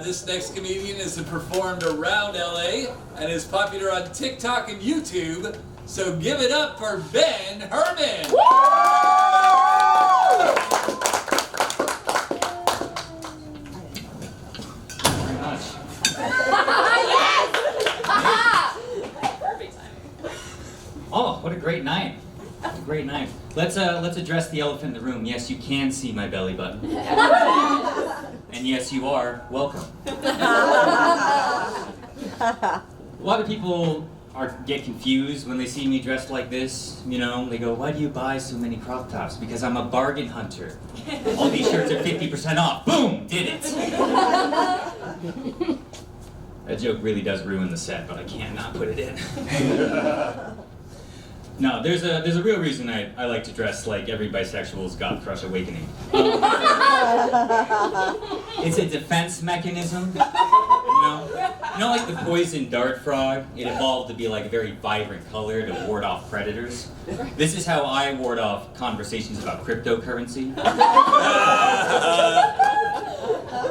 This next comedian is performed around LA and is popular on TikTok and YouTube. So give it up for Ben Herman. Very much. Yes! Perfect timing. Oh, what a great night. What a great night. Let's address the elephant in the room. Yes, you can see my belly button. And yes, you are welcome. A lot of people get confused when they see me dressed like this. You know, they go, "Why do you buy so many crop tops?" Because I'm a bargain hunter. All these shirts are 50% off. Boom! Did it. That joke really does ruin the set, but I can't not put it in. No, there's a real reason I like to dress like every bisexual's goth crush awakening. It's a defense mechanism, you know, like the poison dart frog. It evolved to be like a very vibrant color to ward off predators. This is how I ward off conversations about cryptocurrency.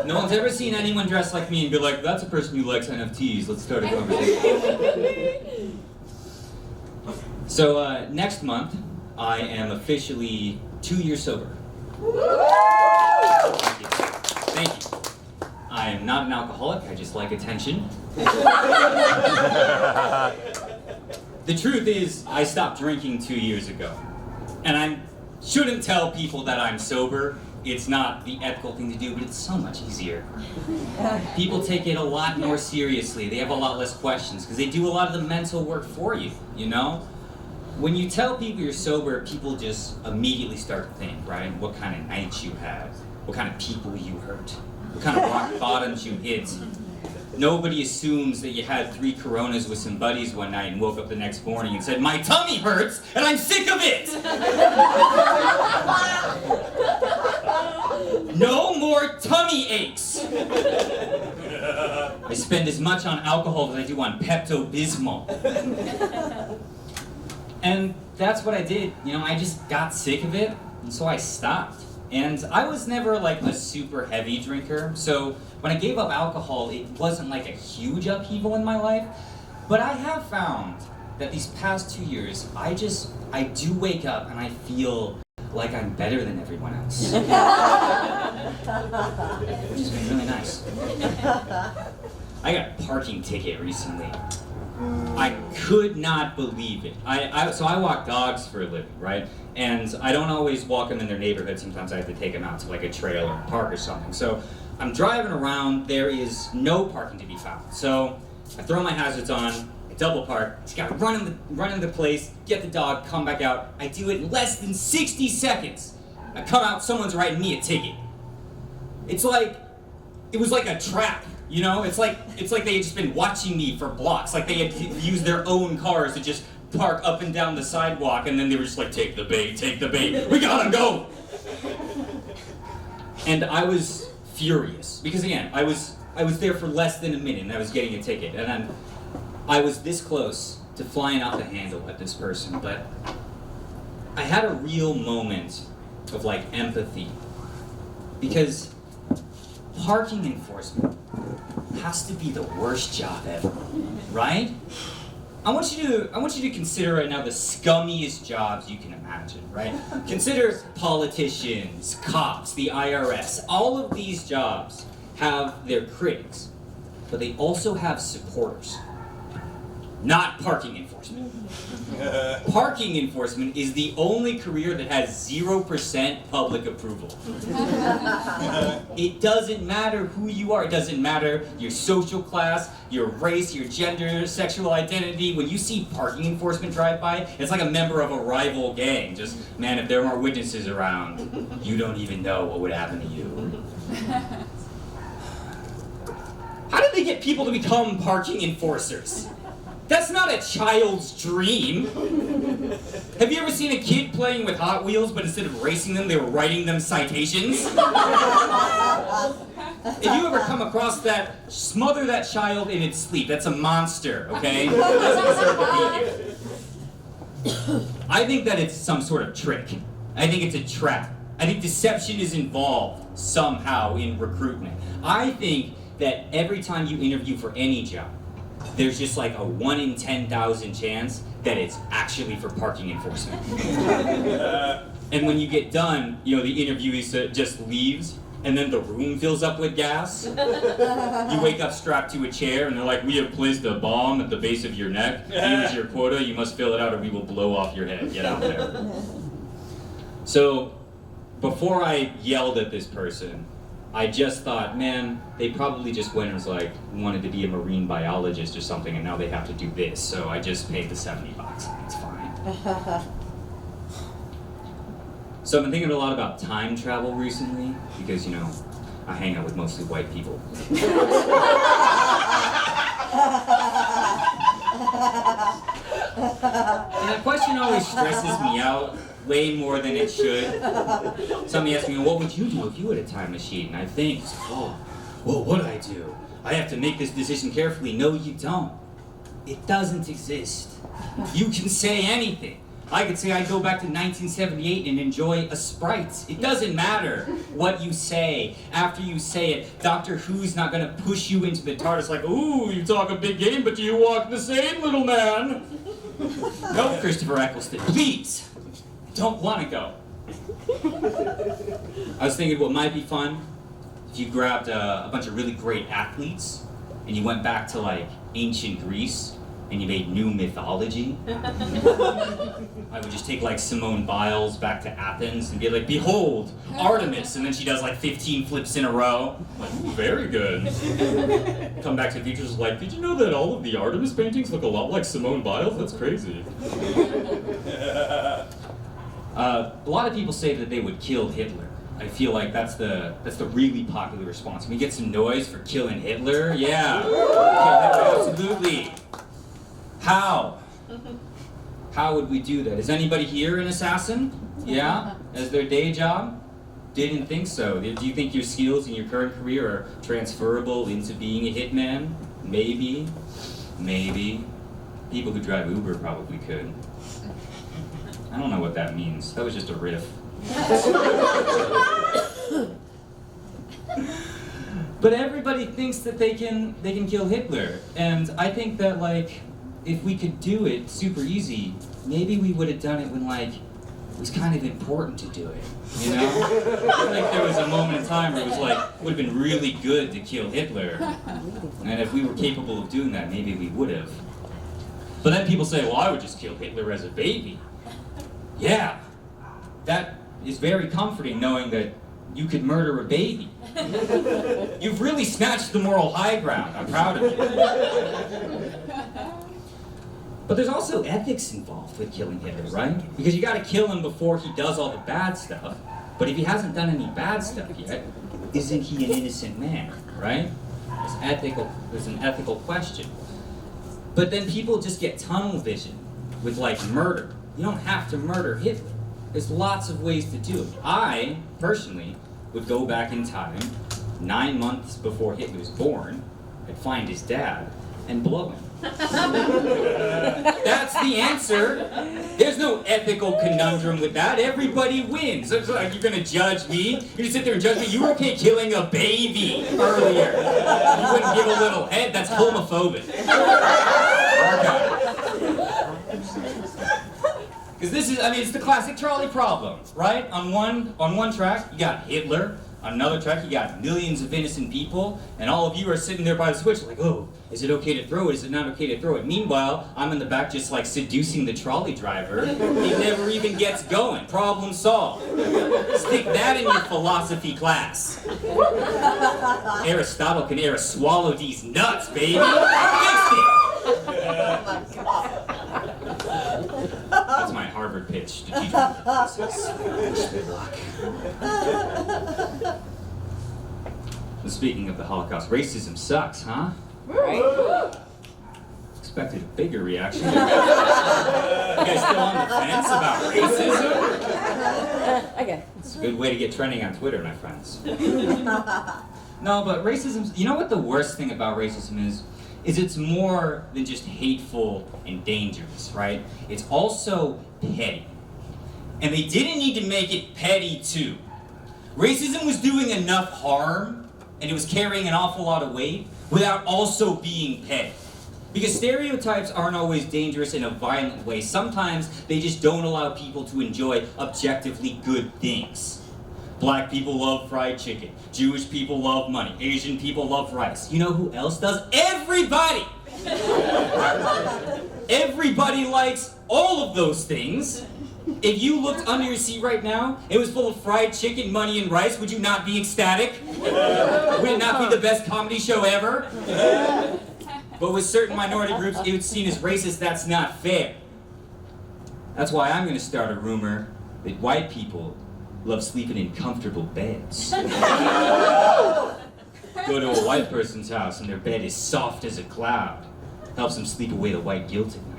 No one's ever seen anyone dressed like me and be like, "That's a person who likes NFTs. Let's start a conversation." So next month, I am officially 2 years sober. Thank you. Thank you. I am not an alcoholic, I just like attention. The truth is, I stopped drinking 2 years ago. And I shouldn't tell people that I'm sober. It's not the ethical thing to do, but it's so much easier. People take it a lot more seriously. They have a lot less questions, because they do a lot of the mental work for you, you know? When you tell people you're sober, people just immediately start to think, right? What kind of nights you had, what kind of people you hurt, what kind of rock bottoms you hit. Nobody assumes that you had 3 Coronas with some buddies one night and woke up the next morning and said, "My tummy hurts and I'm sick of it!" No more tummy aches! I spend as much on alcohol as I do on Pepto-Bismol. And that's what I did, you know, I just got sick of it, and so I stopped. And I was never like a super heavy drinker, so when I gave up alcohol, it wasn't like a huge upheaval in my life. But I have found that these past 2 years, I do wake up and I feel like I'm better than everyone else. Which has been really nice. I got a parking ticket recently. I could not believe it. So I walk dogs for a living, right? And I don't always walk them in their neighborhood. Sometimes I have to take them out to like a trail or a park or something. So I'm driving around, there is no parking to be found. So I throw my hazards on, I double park, just gotta run in the place, get the dog, come back out. I do it in less than 60 seconds. I come out, someone's writing me a ticket. It was like a trap. You know, it's like they had just been watching me for blocks. Like they had used their own cars to just park up and down the sidewalk, and then they were just like, "Take the bait, we gotta go!" And I was furious because again, I was there for less than a minute, and I was getting a ticket, and then I was this close to flying out the handle at this person, but I had a real moment of like empathy because parking enforcement has to be the worst job ever, right? I want you to consider right now the scummiest jobs you can imagine, right? Consider politicians, cops, the IRS. All of these jobs have their critics, but they also have supporters. Not parking enforcement. Parking enforcement is the only career that has 0% public approval. It doesn't matter who you are. It doesn't matter your social class, your race, your gender, sexual identity. When you see parking enforcement drive by, it's like a member of a rival gang. Just, man, if there were more witnesses around, you don't even know what would happen to you. How did they get people to become parking enforcers? That's not a child's dream. Have you ever seen a kid playing with Hot Wheels, but instead of racing them, they were writing them citations? If you ever come across that, smother that child in its sleep. That's a monster, okay? It doesn't deserve to be here. I think that it's some sort of trick. I think it's a trap. I think deception is involved somehow in recruitment. I think that every time you interview for any job, there's just like a 1 in 10,000 chance that it's actually for parking enforcement. And when you get done, you know, the interviewee just leaves, and then the room fills up with gas. You wake up strapped to a chair, and they're like, "We have placed a bomb at the base of your neck. Here is your quota. You must fill it out, or we will blow off your head. Get out there." So, before I yelled at this person, I just thought, man, they probably just went and was like, wanted to be a marine biologist or something, and now they have to do this. So I just paid the $70. It's fine. So I've been thinking a lot about time travel recently, because, you know, I hang out with mostly white people. And that question always stresses me out way more than it should. Somebody asks me, what would you do if you had a time machine? And I think, oh, well, what would I do? I have to make this decision carefully. No, you don't. It doesn't exist. You can say anything. I could say I'd go back to 1978 and enjoy a Sprite. It doesn't matter what you say. After you say it, Doctor Who's not gonna push you into the TARDIS like, ooh, you talk a big game, but do you walk the same, little man? No, Christopher Eccleston, please. I don't want to go. I was thinking what might be fun if you grabbed a bunch of really great athletes and you went back to like ancient Greece and you made new mythology. I would just take like Simone Biles back to Athens and be like, behold, Artemis, and then she does like 15 flips in a row. I'm like, ooh, very good. Come back to the future, just like, did you know that all of the Artemis paintings look a lot like Simone Biles? That's crazy. A lot of people say that they would kill Hitler. I feel like that's the really popular response. Can we get some noise for killing Hitler? Yeah, kill Hitler, absolutely. How? How would we do that? Is anybody here an assassin? Yeah? As their day job? Didn't think so. Do you think your skills in your current career are transferable into being a hitman? Maybe. Maybe. People who drive Uber probably could. I don't know what that means. That was just a riff. But everybody thinks that they can kill Hitler. And I think that, like, if we could do it super easy, maybe we would have done it when, like, it was kind of important to do it, you know? I feel like there was a moment in time where it was like, would have been really good to kill Hitler. And if we were capable of doing that, maybe we would have. But then people say, well, I would just kill Hitler as a baby. Yeah, that is very comforting, knowing that you could murder a baby. You've really snatched the moral high ground. I'm proud of you. But there's also ethics involved with killing Hitler, right? Because you gotta kill him before he does all the bad stuff. But if he hasn't done any bad stuff yet, isn't he an innocent man, right? There's an ethical question. But then people just get tunnel vision with like murder. You don't have to murder Hitler. There's lots of ways to do it. I, personally, would go back in time, 9 months before Hitler was born, I'd find his dad, and blow him. That's the answer. There's no ethical conundrum with that. Everybody wins. It's like, you're gonna judge me? You're gonna sit there and judge me? You were okay killing a baby earlier. You wouldn't give a little head? That's homophobic. Because this is, it's the classic trolley problem, right? On one track, you got Hitler. On another track, you got millions of innocent people, and all of you are sitting there by the switch like, oh, is it okay to throw it? Is it not okay to throw it? Meanwhile, I'm in the back just like seducing the trolley driver. He never even gets going. Problem solved. Stick that in your philosophy class. Aristotle can swallow these nuts, baby. Fix it. Oh my God. That's my Harvard pitch to teach me. Wish me luck. And speaking of the Holocaust, racism sucks, huh? Right. Expected a bigger reaction. You guys still on the fence about racism? Okay. It's a good way to get trending on Twitter, my friends. No, but racism, you know what the worst thing about racism is? It's more than just hateful and dangerous, right? It's also petty. And they didn't need to make it petty too. Racism was doing enough harm and it was carrying an awful lot of weight without also being petty. Because stereotypes aren't always dangerous in a violent way. Sometimes they just don't allow people to enjoy objectively good things. Black people love fried chicken. Jewish people love money. Asian people love rice. You know who else does? Everybody! Everybody likes all of those things. If you looked under your seat right now, it was full of fried chicken, money, and rice, would you not be ecstatic? Would it not be the best comedy show ever? But with certain minority groups, it was seen as racist. That's not fair. That's why I'm going to start a rumor that white people love sleeping in comfortable beds. Go to a white person's house and their bed is soft as a cloud. Helps them sleep away the white guilt at night.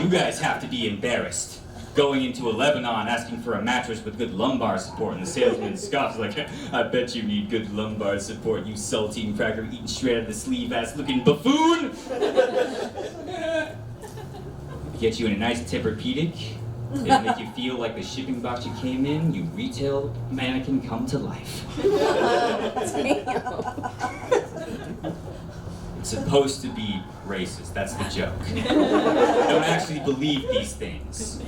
You guys have to be embarrassed. Going into a Lebanon asking for a mattress with good lumbar support, and the salesman scoffs like, I bet you need good lumbar support, you saltine cracker eating straight out of the sleeve ass looking buffoon! Get you in a nice Tempur-Pedic. It'll make you feel like the shipping box you came in, you retail mannequin come to life. It's supposed to be racist, that's the joke. Don't actually believe these things.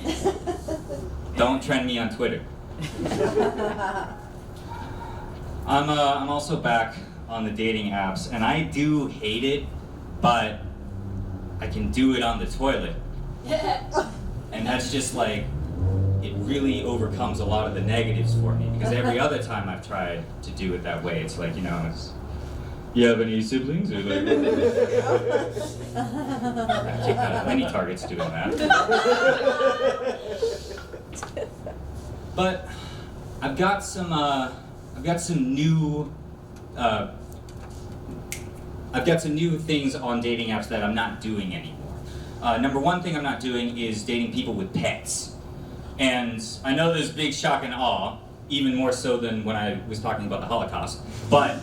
Don't trend me on Twitter. I'm also back on the dating apps, and I do hate it, but I can do it on the toilet. And that's just like, it really overcomes a lot of the negatives for me, because every other time I've tried to do it that way, it's like, you know, you have any siblings? Or like, I kicked out of many targets doing that. But I've got some new things on dating apps that I'm not doing anymore. Number one thing I'm not doing is dating people with pets. And I know there's big shock and awe, even more so than when I was talking about the Holocaust, but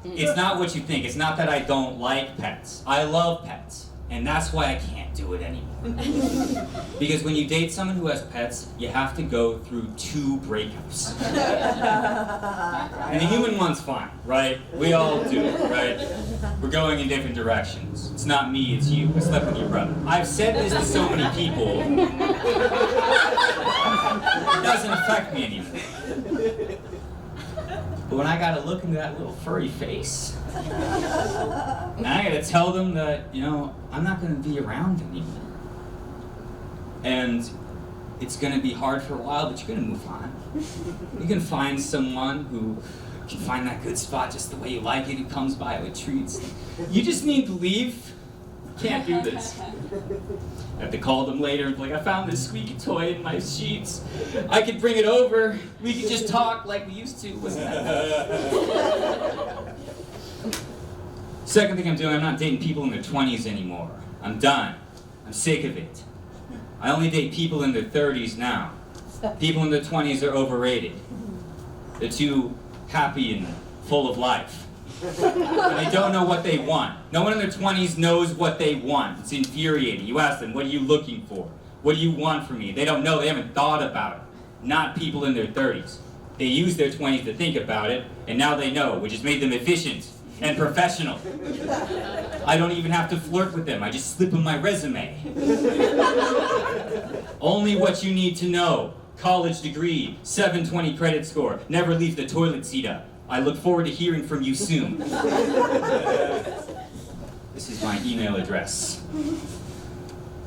it's not what you think. It's not that I don't like pets. I love pets, and that's why I can't do it anymore. Because when you date someone who has pets, you have to go through 2 breakups. And the human one's fine, right? We all do it, right? We're going in different directions. It's not me, it's you. I slept with your brother. I've said this to so many people. It doesn't affect me anymore. But when I gotta look into that little furry face, and I gotta tell them that, you know, I'm not gonna be around anymore. And it's gonna be hard for a while, but you're gonna move on. You can find someone who can find that good spot just the way you like it, who comes by with treats. You just need to leave. You can't do this. I have to call them later and be like, I found this squeaky toy in my sheets. I could bring it over. We could just talk like we used to. Wasn't that nice? Second thing I'm doing, I'm not dating people in their 20s anymore. I'm done. I'm sick of it. I only date people in their 30s now. People in their 20s are overrated. They're too happy and full of life. And they don't know what they want. No one in their 20s knows what they want. It's infuriating. You ask them, what are you looking for? What do you want from me? They don't know. They haven't thought about it. Not people in their 30s. They used their 20s to think about it, and now they know, which has made them efficient and professional. I don't even have to flirt with them. I just slip them my resume. Only what you need to know. College degree, 720 credit score, never leaves the toilet seat up. I look forward to hearing from you soon. This is my email address.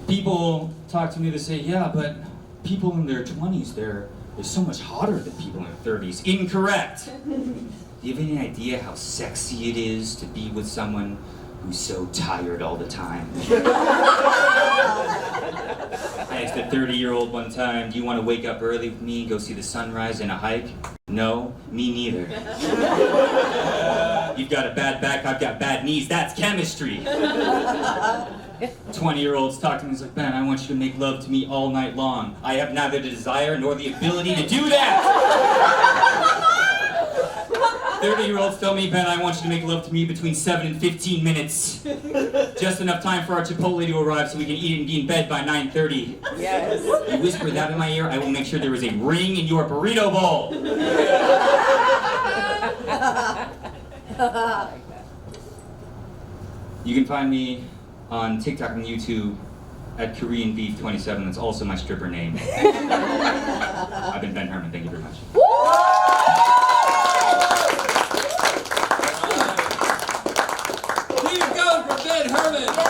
People talk to me, they say, yeah, but people in their 20s, they're so much hotter than people in their 30s. Incorrect! Do you have any idea how sexy it is to be with someone who's so tired all the time? I asked a 30-year-old one time, do you want to wake up early with me and go see the sunrise and a hike? No, me neither. You've got a bad back, I've got bad knees, that's chemistry. 20-year-olds talk to me, it's like, Ben, I want you to make love to me all night long. I have neither the desire nor the ability to do that! 30-year-olds tell me, Ben, I want you to make love to me between 7 and 15 minutes. Just enough time for our Chipotle to arrive so we can eat and be in bed by 9:30. Yes. You whisper that in my ear, I will make sure there is a ring in your burrito bowl. You can find me on TikTok and YouTube at KoreanBeef27. That's also my stripper name. I've been Ben Herman. Thank you very much. Keep going for Ben Herman.